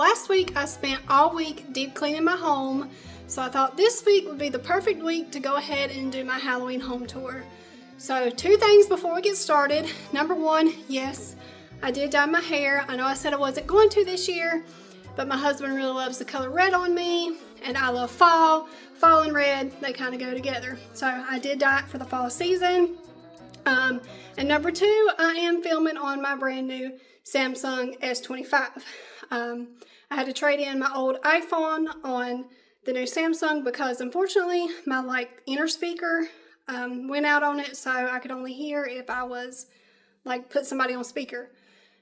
last week I spent all week deep cleaning my home, so I thought this week would be the perfect week to go ahead and do my Halloween home tour. So 2 things before we get started. Number 1, yes, I did dye my hair. I know I said I wasn't going to this year, but my husband really loves the color red on me, and I love fall. Fall and red, they kind of go together. So I did dye it for the fall season. And number 2, I am filming on my brand new Samsung S25. I had to trade in my old iPhone on the new Samsung because unfortunately my inner speaker went out on it, so I could only hear if I was put somebody on speaker.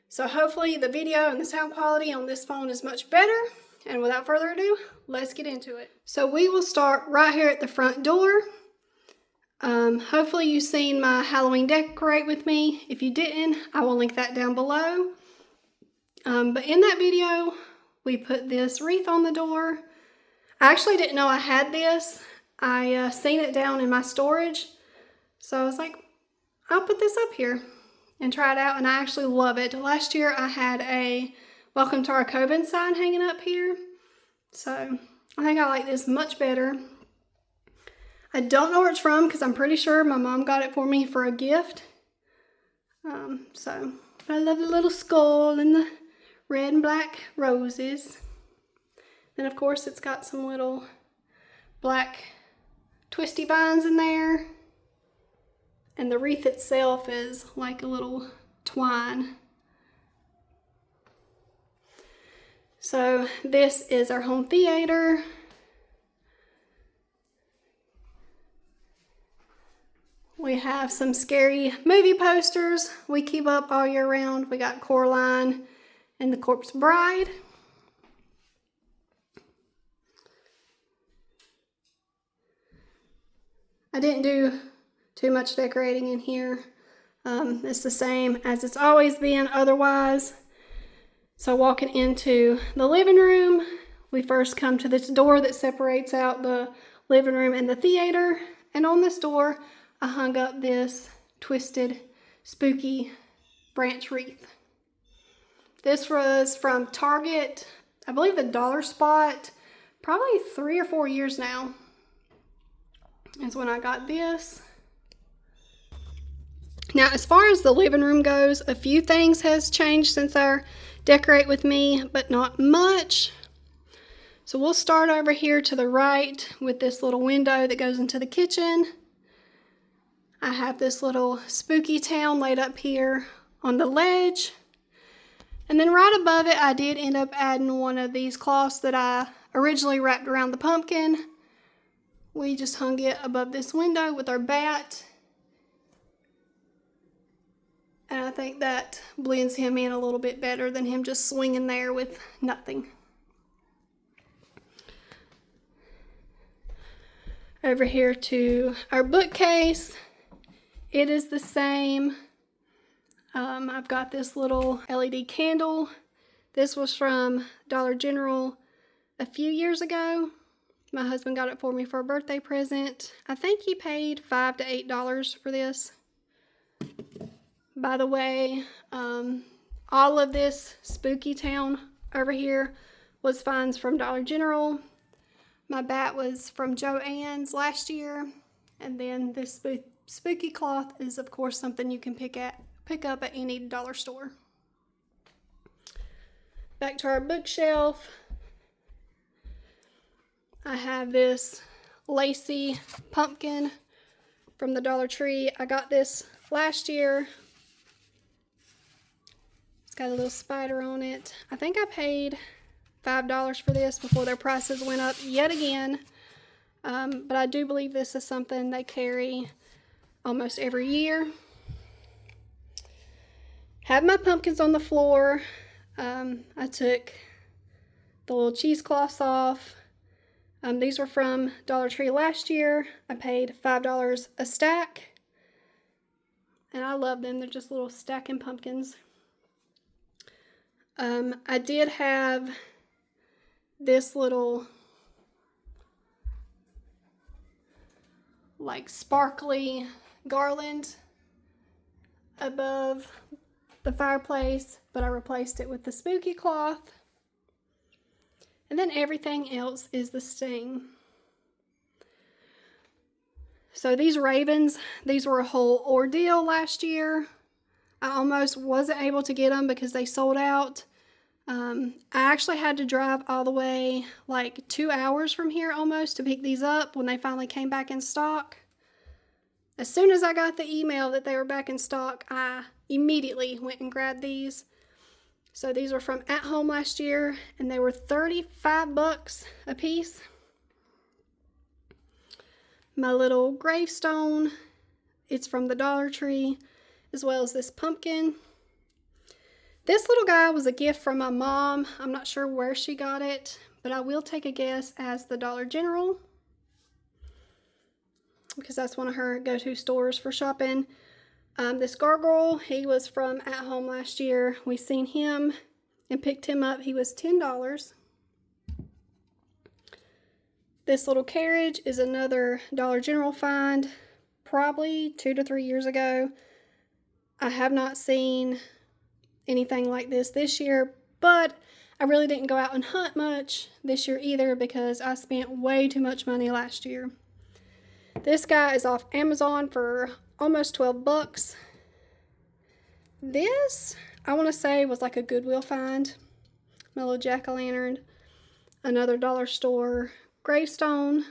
So hopefully the video and the sound quality on this phone is much better. And without further ado, let's get into it. So we will start right here at the front door. Hopefully you've seen my Halloween decorate with me. If you didn't, I will link that down below. But in that video, we put this wreath on the door. I actually didn't know I had this. I seen it down in my storage. So I was like, I'll put this up here and try it out. And I actually love it. Last year I had a Welcome to Our Coven sign hanging up here. So I think I like this much better. I don't know where it's from because I'm pretty sure my mom got it for me for a gift. So I love the little skull and the red and black roses. Then of course it's got some little black twisty vines in there. And the wreath itself is like a little twine. So this is our home theater. We have some scary movie posters we keep up all year round. We got Coraline and the Corpse Bride. I didn't do too much decorating in here. It's the same as it's always been otherwise. So walking into the living room, we first come to this door that separates out the living room and the theater. And on this door, I hung up this twisted, spooky branch wreath. This was from Target, I believe the Dollar Spot, probably 3 or 4 years now is when I got this. Now, as far as the living room goes, a few things has changed since our decorate with me, but not much. So we'll start over here to the right with this little window that goes into the kitchen. I have this little spooky town laid up here on the ledge. And then right above it, I did end up adding one of these cloths that I originally wrapped around the pumpkin. We just hung it above this window with our bat. And I think that blends him in a little bit better than him just swinging there with nothing. Over here to our bookcase. It is the same. I've got this little LED candle. This was from Dollar General a few years ago. My husband got it for me for a birthday present. I think he paid $5 to $8 for this. By the way, all of this spooky town over here was finds from Dollar General. My bat was from Joann's last year. And then this spooky cloth is, of course, something you can pick up at any dollar store. Back to our bookshelf. I have this lacy pumpkin from the Dollar Tree. I got this last year. It's got a little spider on it. I think I paid $5 for this before their prices went up yet again. But I do believe this is something they carry almost every year. Have my pumpkins on the floor. I took the little cheesecloths off. These were from Dollar Tree last year. I paid $5 a stack. And I love them. They're just little stacking pumpkins. I did have this little sparkly garland above the fireplace, but I replaced it with the spooky cloth. And then everything else is the same. So these ravens, these were a whole ordeal last year. I almost wasn't able to get them because they sold out. I actually had to drive all the way like 2 hours from here almost to pick these up when they finally came back in stock. As soon as I got the email that they were back in stock, I immediately went and grabbed these. So these were from At Home last year, and they were 35 bucks a piece. My little gravestone, it's from the Dollar Tree, as well as this pumpkin. This little guy was a gift from my mom. I'm not sure where she got it, but I will take a guess as the Dollar General, because that's one of her go-to stores for shopping. This gargoyle, he was from At Home last year. We seen him and picked him up. He was $10. This little carriage is another Dollar General find, probably 2 to 3 years ago. I have not seen anything like this year, but I really didn't go out and hunt much this year either because I spent way too much money last year. This guy is off Amazon for almost 12 bucks. This, I want to say, was like a Goodwill find. My little jack-o'-lantern, another dollar store gravestone,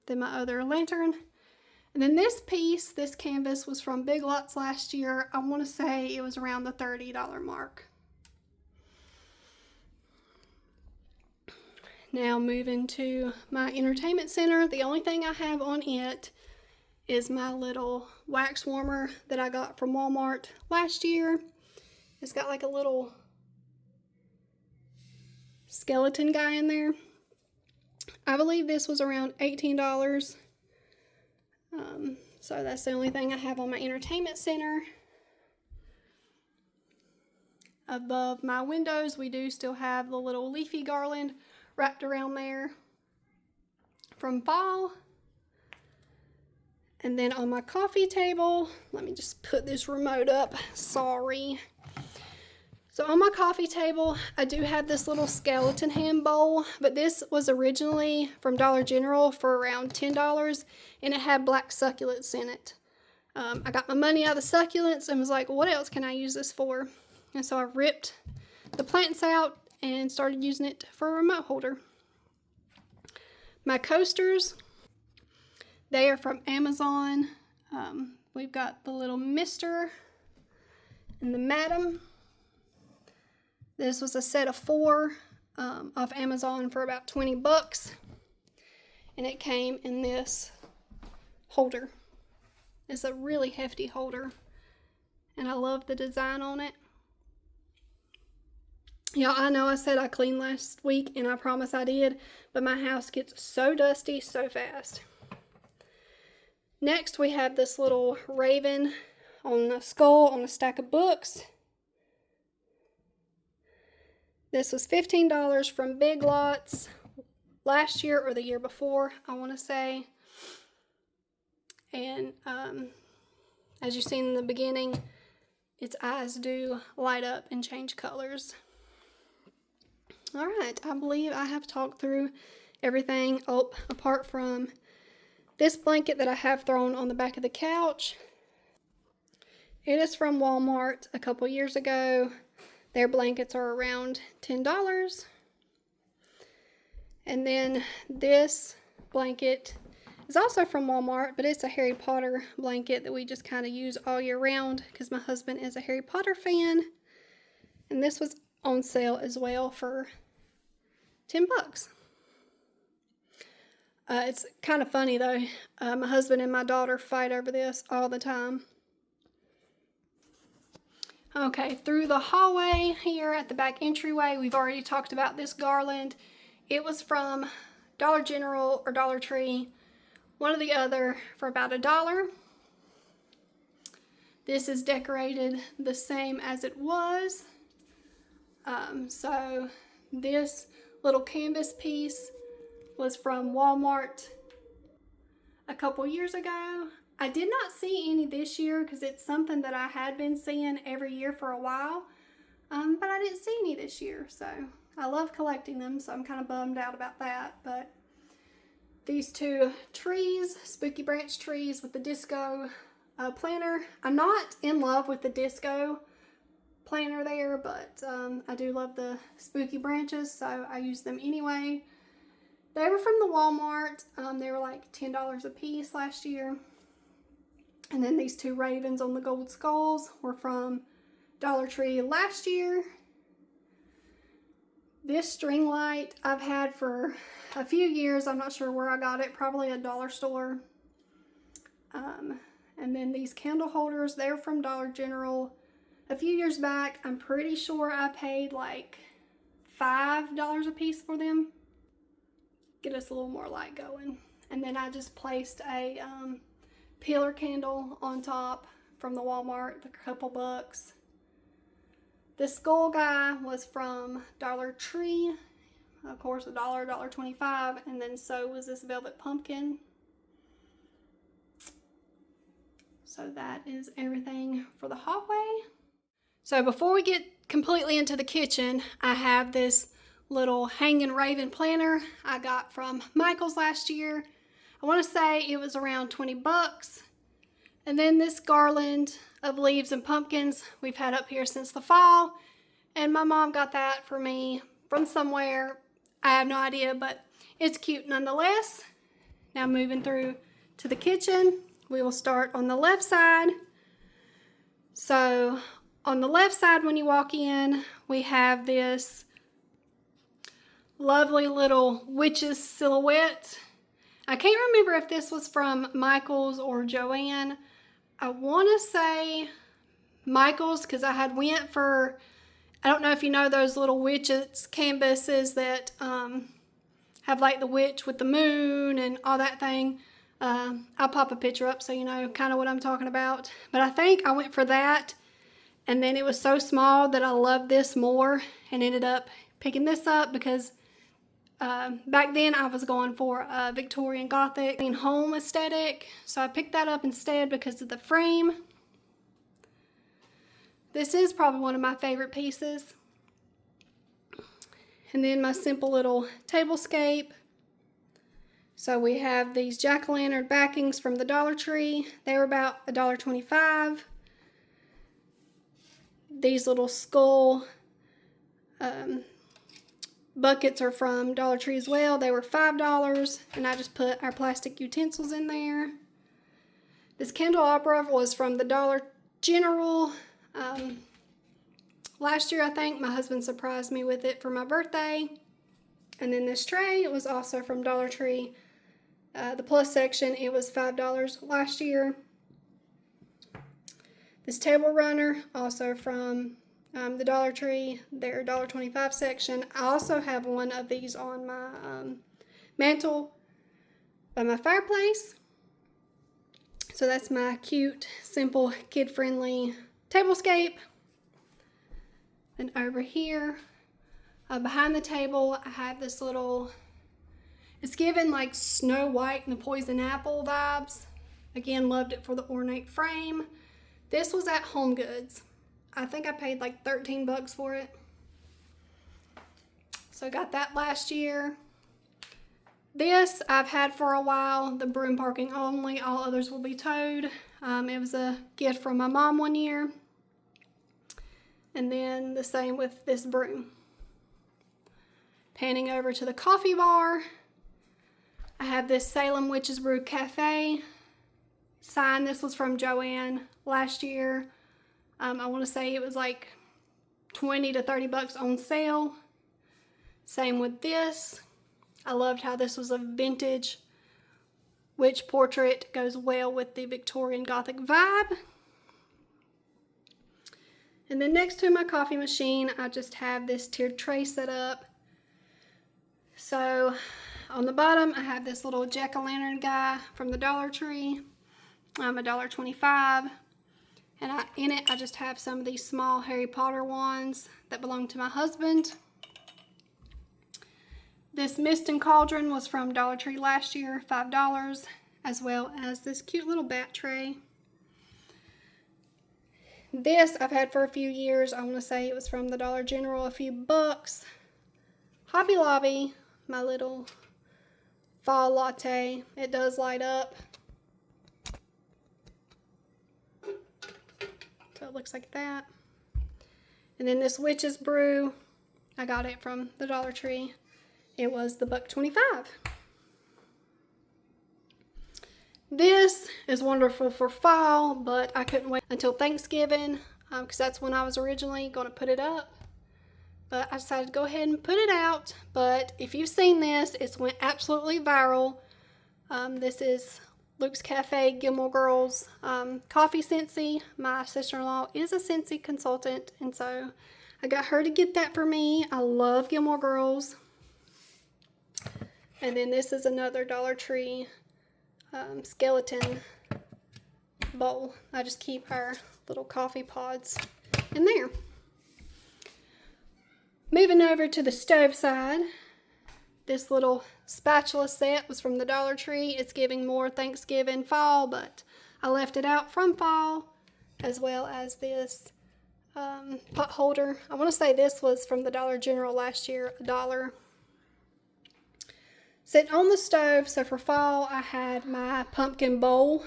then my other lantern. And then this piece, this canvas, was from Big Lots last year. I want to say it was around the $30 mark. Now moving to my entertainment center. The only thing I have on it is my little wax warmer that I got from Walmart last year. It's got like a little skeleton guy in there. I believe this was around $18. So that's the only thing I have on my entertainment center. Above my windows, we do still have the little leafy garland wrapped around there from fall. And then on my coffee table, let me just put this remote up, sorry. So on my coffee table, I do have this little skeleton hand bowl, but this was originally from Dollar General for around $10, and it had black succulents in it. I got my money out of the succulents and was like, what else can I use this for? And so I ripped the plants out and started using it for a remote holder. My coasters, they are from Amazon. We've got the little mister and the madam. This was a set of 4 off Amazon for about 20 bucks. And it came in this holder. It's a really hefty holder. And I love the design on it. Y'all, I know I said I cleaned last week, and I promise I did, but my house gets so dusty so fast. Next, we have this little raven on a skull on a stack of books. This was $15 from Big Lots last year or the year before, I want to say. And as you've seen in the beginning, its eyes do light up and change colors. All right, I believe I have talked through everything apart from this blanket that I have thrown on the back of the couch. It is from Walmart a couple years ago. Their blankets are around $10. And then this blanket is also from Walmart, but it's a Harry Potter blanket that we just kind of use all year round because my husband is a Harry Potter fan. And this was on sale as well for 10 bucks. It's kind of funny though. My husband and my daughter fight over this all the time. Okay, through the hallway here at the back entryway, we've already talked about this garland. It was from Dollar General or Dollar Tree, one or the other, for about $1. This is decorated the same as it was. So this little canvas piece was from Walmart a couple years ago. I did not see any this year because it's something that I had been seeing every year for a while. but I didn't see any this year, so I love collecting them, so I'm kind of bummed out about that. But these two trees, spooky branch trees with the disco planter. I'm not in love with the disco planter there, but I do love the spooky branches, so I use them anyway. They were from the Walmart. They were like $10 a piece last year. And then these two ravens on the gold skulls were from Dollar Tree last year. This string light I've had for a few years. I'm not sure where I got it, probably a dollar store. And then these candle holders, they're from Dollar General. A few years back, I'm pretty sure I paid like $5 a piece for them. Get us a little more light going. And then I just placed a pillar candle on top from the Walmart, a couple bucks. This skull guy was from Dollar Tree, of course $1, $1.25, and then so was this velvet pumpkin. So that is everything for the hallway. So before we get completely into the kitchen, I have this little hanging raven planter I got from Michael's last year. I want to say it was around 20 bucks. And then this garland of leaves and pumpkins we've had up here since the fall. And my mom got that for me from somewhere. I have no idea, but it's cute nonetheless. Now moving through to the kitchen, we will start on the left side. So on the left side when you walk in, we have this lovely little witch's silhouette. I can't remember if this was from Michael's or Joann. I want to say Michael's because I had went for, I don't know if you know those little witches canvases that have like the witch with the moon and all that thing. I'll pop a picture up so you know kind of what I'm talking about. But I think I went for that, and then it was so small that I loved this more and ended up picking this up because back then I was going for a Victorian Gothic home aesthetic. So I picked that up instead because of the frame. This is probably one of my favorite pieces. And then my simple little tablescape. So we have these jack-o'-lantern backings from the Dollar Tree. They were about $1.25. These little skull buckets are from Dollar Tree as well. They were $5, and I just put our plastic utensils in there. This candelabra was from the Dollar General. Last year, I think, my husband surprised me with it for my birthday. And then this tray was also from Dollar Tree. The plus section, it was $5 last year. This table runner, also from the Dollar Tree, their $1.25 section. I also have one of these on my mantle by my fireplace. So that's my cute, simple, kid-friendly tablescape. And over here, behind the table, I have this little, it's given like Snow White and the Poison Apple vibes. Again, loved it for the ornate frame. This was at Home Goods. I think I paid like 13 bucks for it. So I got that last year. This I've had for a while, the broom parking only, all others will be towed. It was a gift from my mom one year. And then the same with this broom. Panning over to the coffee bar, I have this Salem Witch's Brew Cafe sign. This was from Joann last year. I want to say it was like 20 to 30 bucks on sale. Same with this. I loved how this was a vintage witch portrait. Goes well with the Victorian Gothic vibe. And then next to my coffee machine, I just have this tiered tray set up. So on the bottom, I have this little jack-o'-lantern guy from the Dollar Tree. $1.25. And in it, I just have some of these small Harry Potter ones that belong to my husband. This mist and cauldron was from Dollar Tree last year, $5, as well as this cute little bat tray. This I've had for a few years. I want to say it was from the Dollar General, a few bucks. Hobby Lobby, my little fall latte. It does light up. So it looks like that. And then this Witch's Brew, I got it from the Dollar Tree. It was the $1.25. This is wonderful for fall, but I couldn't wait until Thanksgiving because that's when I was originally going to put it up. But I decided to go ahead and put it out. But if you've seen this, it's went absolutely viral. This is Luke's Cafe, Gilmore Girls coffee Scentsy. My sister-in-law is a Scentsy consultant, and so I got her to get that for me. I love Gilmore Girls. And then this is another Dollar Tree skeleton bowl. I just keep our little coffee pods in there. Moving over to the stove side, this little spatula set was from the Dollar Tree. It's giving more Thanksgiving fall, but I left it out from fall, as well as this pot holder. I want to say this was from the Dollar General last year, $1. Sitting on the stove, so for fall I had my pumpkin bowl.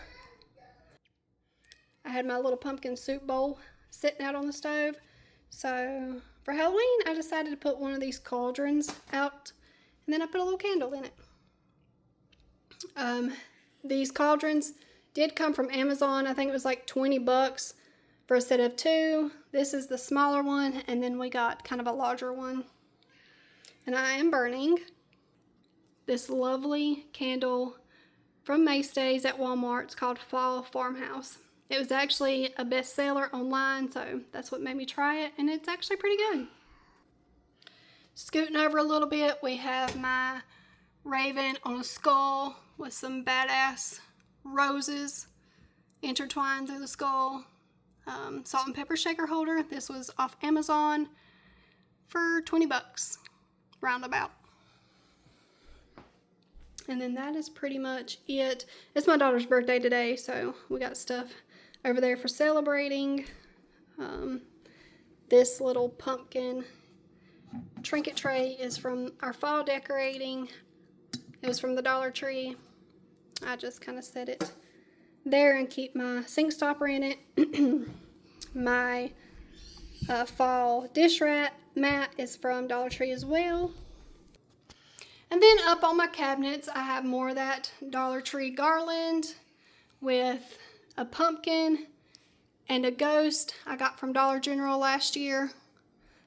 I had my little pumpkin soup bowl sitting out on the stove. So for Halloween I decided to put one of these cauldrons out, and then I put a little candle in it. These cauldrons did come from Amazon. I think it was like 20 bucks for a set of 2. This is the smaller one, and then we got kind of a larger one. And I am burning this lovely candle from Maystays at Walmart. It's called Fall Farmhouse. It was actually a bestseller online, so that's what made me try it, and it's actually pretty good. Scooting over a little bit, we have my raven on a skull with some badass roses intertwined through the skull. Salt and pepper shaker holder. This was off Amazon for 20 bucks, roundabout. And then that is pretty much it. It's my daughter's birthday today, so we got stuff over there for celebrating. This little pumpkin trinket tray is from our fall decorating. It was from the Dollar Tree. I just kind of set it there and keep my sink stopper in it. My fall dish mat is from Dollar Tree as well. And then up on my cabinets, I have more of that Dollar Tree garland with a pumpkin and a ghost I got from Dollar General last year.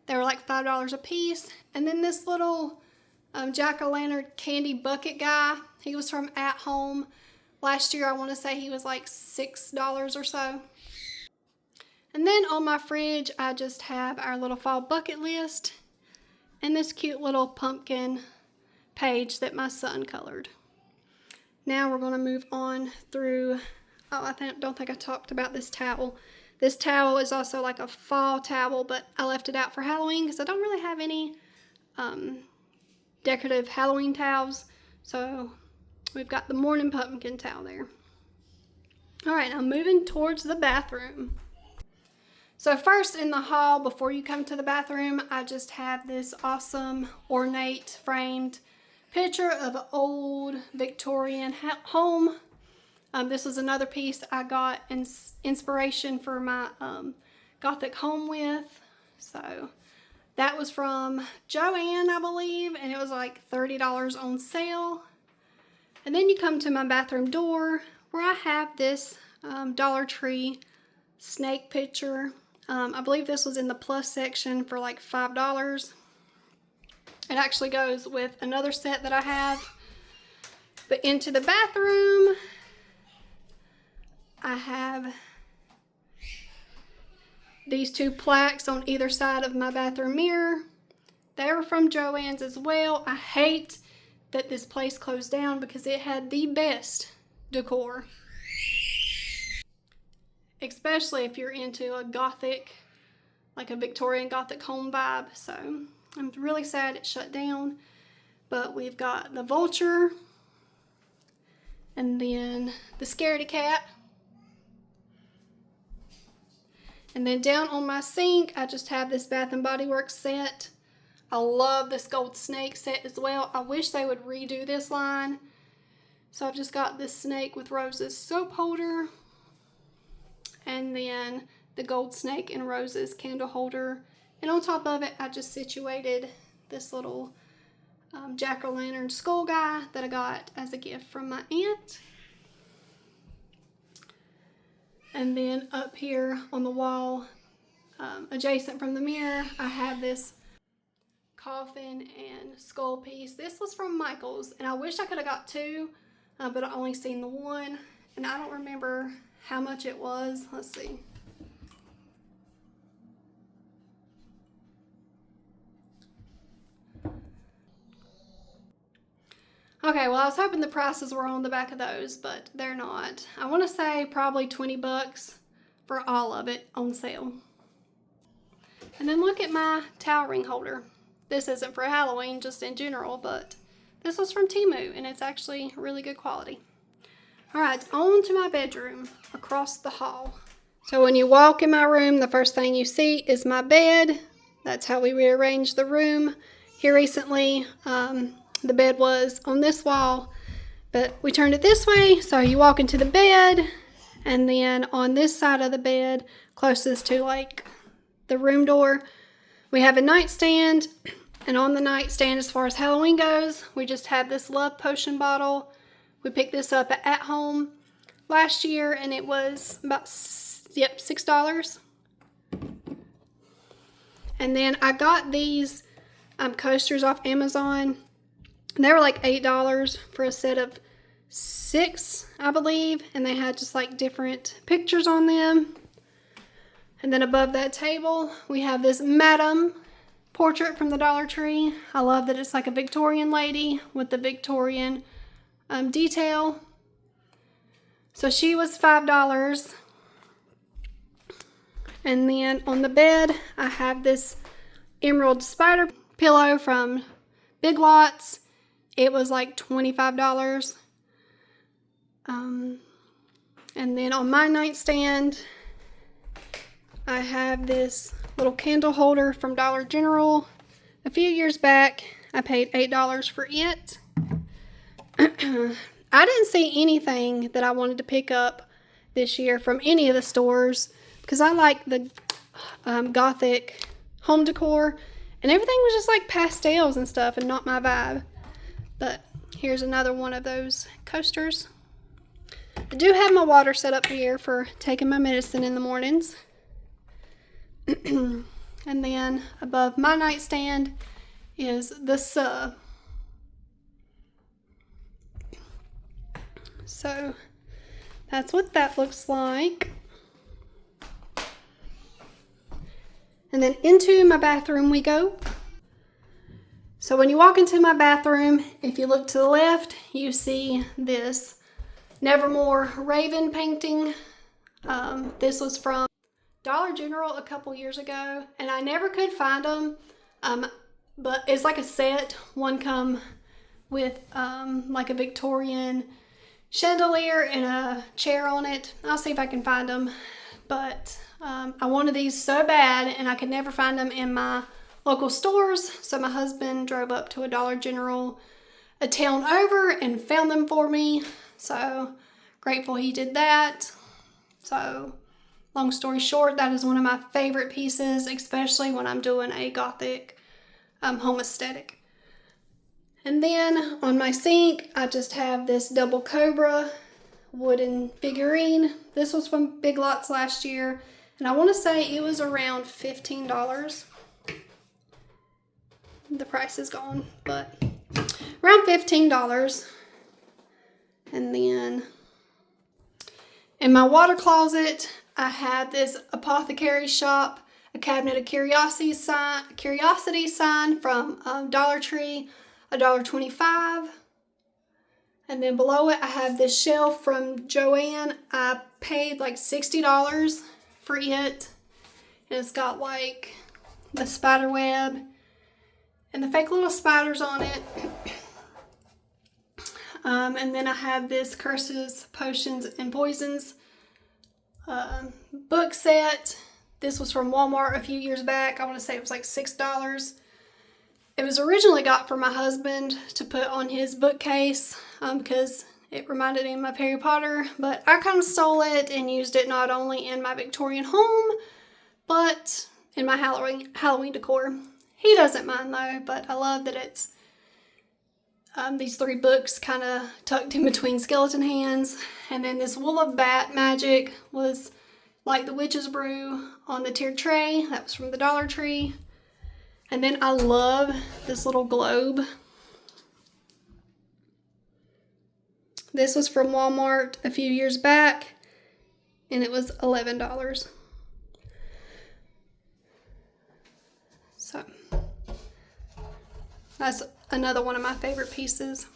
They were like $5 a piece. And then this little jack-o'-lantern candy bucket guy. He was from At Home. Last year, I want to say he was like $6 or so. And then on my fridge, I just have our little fall bucket list and this cute little pumpkin page that my son colored. Now we're going to move on through, don't think I talked about this towel. This towel is also like a fall towel, but I left it out for Halloween because I don't really have any decorative Halloween towels. So we've got the morning pumpkin towel there. All right, I'm moving towards the bathroom. So first in the hall, before you come to the bathroom, I just have this awesome ornate framed picture of an old Victorian home. This was another piece I got inspiration for my Gothic home with. So that was from Joann, I believe, and it was like $30 on sale. And then you come to my bathroom door where I have this Dollar Tree snake picture. I believe this was in the plus section for like $5. It actually goes with another set that I have. But into the bathroom, I have these 2 plaques on either side of my bathroom mirror. They were from Joann's as well. I hate that this place closed down because it had the best decor. Especially if you're into a Gothic, like a Victorian Gothic home vibe. So I'm really sad it shut down. But we've got the vulture and then the scaredy cat. And then down on my sink, I just have this Bath & Body Works set. I love this gold snake set as well. I wish they would redo this line. So I've just got this snake with roses soap holder. And then the gold snake and roses candle holder. And on top of it, I just situated this little jack-o'-lantern skull guy that I got as a gift from my aunt. And then up here on the wall, adjacent from the mirror, I have this coffin and skull piece. This was from Michael's, and I wish I could have got two, but I only seen the one, and I don't remember how much it was. Let's see. Okay, well, I was hoping the prices were on the back of those, but they're not. I want to say probably 20 bucks for all of it on sale. And then look at my towel ring holder. This isn't for Halloween, just in general, but this was from Temu, and it's actually really good quality. All right, on to my bedroom across the hall. So when you walk in my room, the first thing you see is my bed. That's how we rearranged the room. Here recently, the bed was on this wall, but we turned it this way, so you walk into the bed, and then on this side of the bed, closest to like the room door, we have a nightstand, and on the nightstand, as far as Halloween goes, we just have this love potion bottle. We picked this up at home last year, and it was about, $6. And then I got these coasters off Amazon. They were like $8 for a set of 6, I believe, and they had just like different pictures on them. And then above that table, we have this Madam portrait from the Dollar Tree. I love that it's like a Victorian lady with the Victorian detail. So she was $5. And then on the bed, I have this emerald spider pillow from Big Lots. It was like $25. And then on my nightstand, I have this little candle holder from Dollar General. A few years back, I paid $8 for it. I didn't see anything that I wanted to pick up this year from any of the stores because I like the Gothic home decor, and everything was just like pastels and stuff and not my vibe. But here's another one of those coasters. I do have my water set up here for taking my medicine in the mornings. And then above my nightstand is the sub. So that's what that looks like. And then into my bathroom we go. So when you walk into my bathroom, if you look to the left, you see this Nevermore Raven painting. This was from Dollar General a couple years ago, and I never could find them, but it's like a set. One come with like a Victorian chandelier and a chair on it. I'll see if I can find them, but I wanted these so bad, and I could never find them in my local stores, so my husband drove up to a Dollar General a town over and found them for me. So grateful he did that. So long story short, that is one of my favorite pieces, especially when I'm doing a Gothic home aesthetic. And then on my sink, I just have this double cobra wooden figurine. This was from Big Lots last year, and I want to say it was around $15. The price is gone, but around $15. And then in my water closet, I have this Apothecary Shop, a cabinet of curiosity sign from Dollar Tree, $1.25. And then below it, I have this shelf from Joann. I paid like $60 for it. And it's got like the spider web and the fake little spiders on it. And then I have this Curses, Potions, and Poisons book set. This was from Walmart a few years back. I want to say it was like $6. It was originally got for my husband to put on his bookcase because it reminded him of Harry Potter, but I kind of stole it and used it not only in my Victorian home, but in my Halloween decor. He doesn't mind though, but I love that it's these 3 books kind of tucked in between skeleton hands. And then this Wool of Bat Magic was like the Witch's Brew on the tiered tray. That was from the Dollar Tree. And then I love this little globe. This was from Walmart a few years back, and it was $11. So that's another one of my favorite pieces.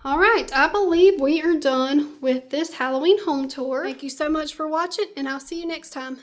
All right, I believe we are done with this Halloween home tour. Thank you so much for watching, and I'll see you next time.